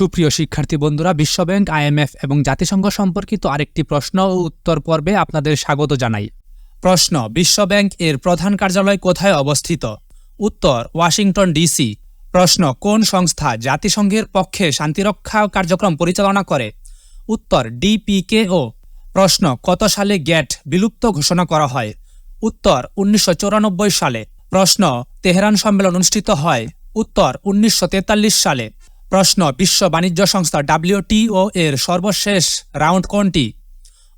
সুপ্রিয় শিক্ষার্থী বন্ধুরা, বিশ্বব্যাংক, আইএমএফ এবং জাতিসংঘ সম্পর্কিত আরেকটি প্রশ্ন ও উত্তর পর্বে আপনাদের স্বাগত জানাই। প্রশ্ন: বিশ্বব্যাংক এর প্রধান কার্যালয় কোথায় অবস্থিত? উত্তর: ওয়াশিংটন ডিসি। প্রশ্ন: কোন সংস্থা জাতিসংঘের পক্ষে শান্তিরক্ষা কার্যক্রম পরিচালনা করে? উত্তর: ডিপিকেও। প্রশ্ন: কত সালে গ্যাট বিলুপ্ত ঘোষণা করা হয়? উত্তর: 1994 সালে। প্রশ্ন: তেহরান সম্মেলন অনুষ্ঠিত হয়? উত্তর: 1943 সালে। প্রশ্ন: বিশ্ব বাণিজ্য সংস্থা WTO এর সর্বশেষ রাউন্ড কোনটি?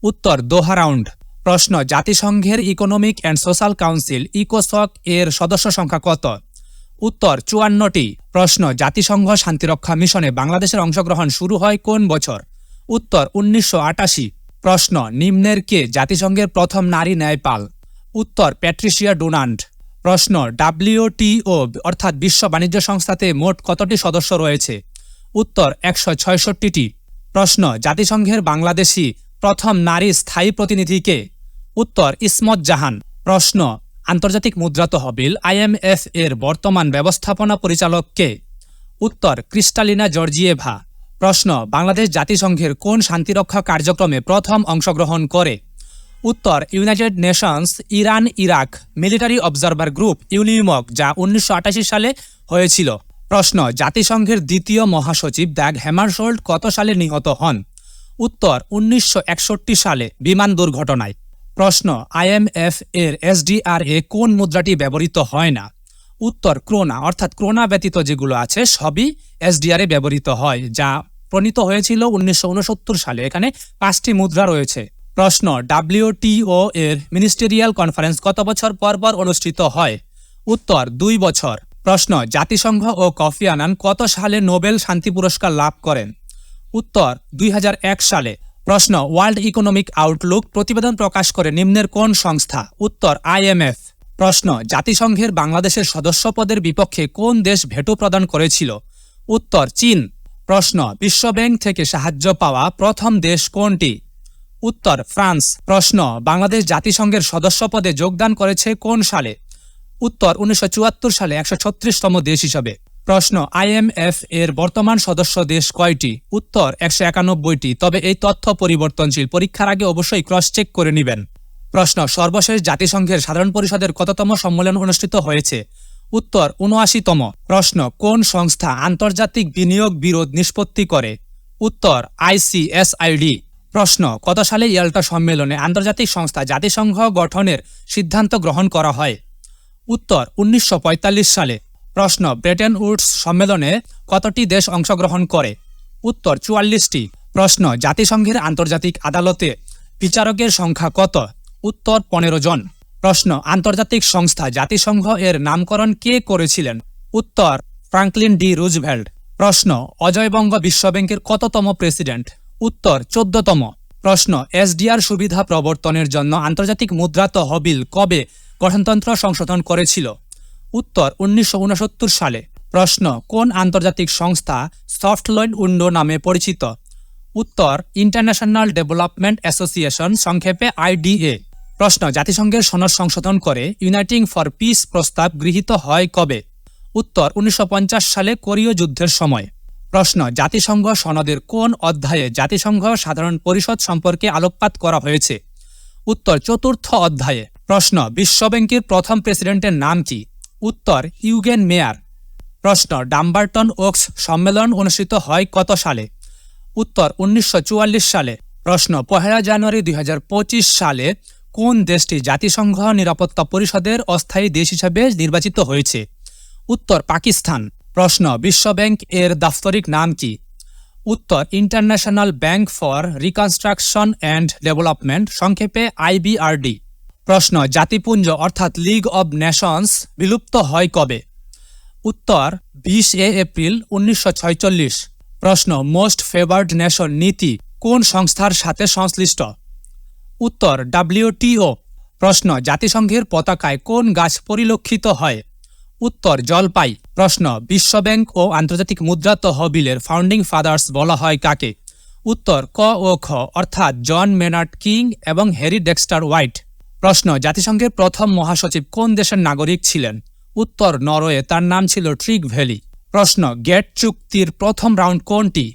উত্তর: দোহা রাউন্ড। প্রশ্ন: জাতিসংঘের ইকোনমিক অ্যান্ড সোশ্যাল কাউন্সিল ইকোসক এর সদস্য সংখ্যা কত? উত্তর: 54টি। প্রশ্ন: জাতিসংঘ শান্তিরক্ষা মিশনে বাংলাদেশের অংশগ্রহণ শুরু হয় কোন বছর? উত্তর: 1988। প্রশ্ন: নিম্নের কে জাতিসংঘের প্রথম নারী ন্যায়পাল? উত্তর: প্যাট্রিশিয়া ডুনান্ট। প্রশ্ন: WTO অর্থাৎ বিশ্ব বাণিজ্য সংস্থাতে মোট কতটি সদস্য রয়েছে? উত্তর: 166টি। প্রশ্ন: জাতিসংঘের বাংলাদেশি প্রথম নারী স্থায়ী প্রতিনিধি কে? উত্তর: ইসমত জাহান। প্রশ্ন: আন্তর্জাতিক মুদ্রা তহবিল IMF এর বর্তমান ব্যবস্থাপনা পরিচালক কে? উত্তর: ক্রিস্টালিনা জর্জিয়েভা। প্রশ্ন: বাংলাদেশ জাতিসংঘের কোন শান্তিরক্ষা কার্যক্রমে প্রথম অংশগ্রহণ করে? উত্তর: United Nations Iran Iraq military observer group UNIIMOG, যা 1988 সালে হয়েছিল। প্রশ্ন: জাতিসংঘের দ্বিতীয় মহাসচিব ড্যাগ হ্যামারশোল্ড কত সালে নিহত হন? উত্তর: 1961 সালে বিমান দুর্ঘটনায়। প্রশ্ন: IMF এর SDR-এ কোন মুদ্রাটি ব্যবহৃত হয় না? উত্তর: ক্রোনা। অর্থাৎ ক্রোনা ব্যতীত যেগুলো আছে সবই SDR-এ ব্যবহৃত হয়, যা প্রণীত হয়েছিল 1969 সালে। এখানে 5টি মুদ্রা রয়েছে। প্রশ্ন: WTO এর মিনিস্টেরিয়াল কনফারেন্স কত বছর পর পর অনুষ্ঠিত হয়? উত্তর: 2 বছর। প্রশ্ন: জাতিসংঘ ও কফি আনান কত সালে নোবেল শান্তি পুরস্কার লাভ করেন? উত্তর: 2001 সালে। প্রশ্ন: ওয়ার্ল্ড ইকোনমিক আউটলুক প্রতিবেদন প্রকাশ করে নিম্নের কোন সংস্থা? উত্তর: IMF। প্রশ্ন: জাতিসংঘের বাংলাদেশের সদস্যপদের বিপক্ষে কোন দেশ ভেটো প্রদান করেছিল? উত্তর: চীন। প্রশ্ন: বিশ্বব্যাংক থেকে সাহায্য পাওয়া প্রথম দেশ কোনটি? উত্তর: ফ্রান্স। প্রশ্ন: বাংলাদেশ জাতিসংঘের সদস্যপদে যোগদান করেছে কোন সালে? উত্তর: 1974 সালে 136তম দেশ হিসাবে। প্রশ্ন: IMF এর বর্তমান সদস্য দেশ কয়টি? উত্তর: 191টি। তবে এই তথ্য পরিবর্তনশীল, পরীক্ষার আগে অবশ্যই ক্রস চেক করে নেবেন। প্রশ্ন: সর্বশেষ জাতিসংঘের সাধারণ পরিষদের কততম সম্মেলন অনুষ্ঠিত হয়েছে? উত্তর: 79তম। প্রশ্ন: কোন সংস্থা আন্তর্জাতিক বিনিয়োগ বিরোধ নিষ্পত্তি করে? উত্তর: ICSID। প্রশ্ন: কত সালে ইয়াল্টা সম্মেলনে আন্তর্জাতিক সংস্থা জাতিসংঘ গঠনের সিদ্ধান্ত গ্রহণ করা হয়? উত্তর: 1945 সালে। প্রশ্ন: ব্রেটন উডস সম্মেলনে কতটি দেশ অংশগ্রহণ করে? উত্তর: 44টি। প্রশ্ন: জাতিসংঘের আন্তর্জাতিক আদালতে বিচারকের সংখ্যা কত? উত্তর: 15 জন। প্রশ্ন: আন্তর্জাতিক সংস্থা জাতিসংঘ এর নামকরণ কে করেছিলেন? উত্তর: ফ্রাঙ্কলিন ডি রুজভেল্ট। প্রশ্ন: অজয়-বঙ্গ বিশ্বব্যাংকের কততম প্রেসিডেন্ট? উত্তর: 14তম। প্রশ্ন: SDR সুবিধা প্রবর্তনের জন্য আন্তর্জাতিক মুদ্রা তহবিল কবে গঠনতন্ত্র সংশোধন করেছিল? উত্তর: 1969 সালে। প্রশ্ন: কোন আন্তর্জাতিক সংস্থা সফট লোন উইন্ডো নামে পরিচিত? উত্তর: ইন্টারন্যাশনাল ডেভেলপমেন্ট অ্যাসোসিয়েশন, সংক্ষেপে IDA। প্রশ্ন: জাতিসংঘের সনদ সংশোধন করে ইউনাইটিং ফর পিস প্রস্তাব গৃহীত হয় কবে? উত্তর: 1950 সালে কোরীয় যুদ্ধের সময়। প্রশ্ন: জাতিসংঘ সনদের কোন অধ্যায়ে জাতিসংঘ সাধারণ পরিষদ সম্পর্কে আলোকপাত করা হয়েছে? উত্তর: 4র্থ অধ্যায়ে। প্রশ্ন: বিশ্বব্যাংকের প্রথম প্রেসিডেন্টের নাম কি? উত্তর: ইউগেন মেয়ার। প্রশ্ন: ডাম্বারটন ওকস সম্মেলন অনুষ্ঠিত হয় কত সালে? উত্তর: 1944 সালে। প্রশ্ন: 1 জানুয়ারি 2025 সালে কোন দেশটি জাতিসংঘ নিরাপত্তা পরিষদের অস্থায়ী দেশ হিসাবে নির্বাচিত হয়েছে? উত্তর: পাকিস্তান। প্রশ্ন: বিশ্বব্যাংক এর দাপ্তরিক নাম কি? উত্তর: international bank for reconstruction and development, সংক্ষেপে IBRD। প্রশ্ন: জাতিপুঞ্জ অর্থাৎ লিগ অব নেশনস বিলুপ্ত হয় কবে? উত্তর: 20 এপ্রিল 1946। প্রশ্ন: মোস্ট ফেভার্ড নেশন নীতি কোন সংস্থার সাথে সংশ্লিষ্ট? উত্তর: WTO। প্রশ্ন: জাতিসংঘের পতাকায় কোন গাছ পরিলক্ষিত হয়? উত্তর: জলপাই। প্রশ্ন: বিশ্বব্যাংক ও আন্তর্জাতিক মুদ্রা তহবিলের ফাউন্ডিং ফাদার্স বলা হয় কাকে? উত্তর: ক ও খ অর্থাৎ জন মেনার্ড কিং এবং হ্যারি ডেক্সটার হোয়াইট। প্রশ্ন: জাতিসংঘের প্রথম মহাসচিব কোন দেশের নাগরিক ছিলেন? উত্তর: নরওয়ে। তার নাম ছিল ট্রিগ ভ্যালি। প্রশ্ন গেট চুক্তির প্রথম রাউন্ড কোনটি?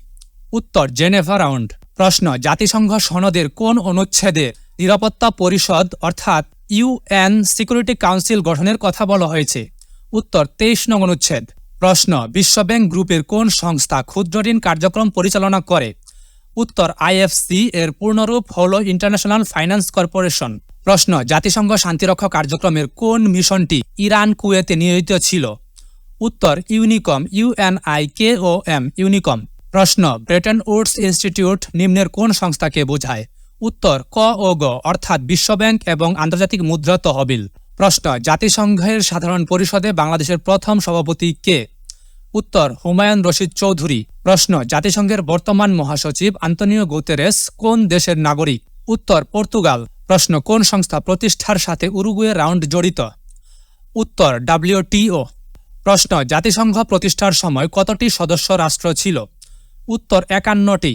উত্তর জেনেভা রাউন্ড। প্রশ্ন জাতিসংঘ সনদের কোন অনুচ্ছেদে নিরাপত্তা পরিষদ অর্থাৎ ইউএন সিকিউরিটি কাউন্সিল গঠনের কথা বলা হয়েছে? উত্তর 23 নং অনুচ্ছেদ। প্রশ্ন বিশ্বব্যাংক গ্রুপের কোন সংস্থা ক্ষুদ্র ঋণ কার্যক্রম পরিচালনা করে? উত্তর আইএফসি এর পূর্ণরূপ হল ইন্টারন্যাশনাল ফাইন্যান্স কর্পোরেশন। প্রশ্ন জাতিসংঘ শান্তিরক্ষা কার্যক্রমের কোন মিশনটি ইরান কুয়েতে নিয়োজিত ছিল? উত্তর ইউনিকম UNIKOM ইউনিকম। প্রশ্ন ব্রেটন উডস ইনস্টিটিউট নিম্নের কোন সংস্থাকে বোঝায়? উত্তর ক ও গ অর্থাৎ বিশ্বব্যাংক এবং আন্তর্জাতিক মুদ্রা তহবিল। প্রশ্ন জাতিসংঘের সাধারণ পরিষদে বাংলাদেশের প্রথম সভাপতি কে? উত্তর হুমায়ুন রশিদ চৌধুরী। প্রশ্ন জাতিসংঘের বর্তমান মহাসচিব আন্তোনিও গুতেরেস কোন দেশের নাগরিক? উত্তর পর্তুগাল। প্রশ্ন কোন সংস্থা প্রতিষ্ঠার সাথে উরুগুয়ে রাউন্ড জড়িত? উত্তর WTO। প্রশ্ন জাতিসংঘ প্রতিষ্ঠার সময় কতটি সদস্য রাষ্ট্র ছিল? উত্তর 51টি।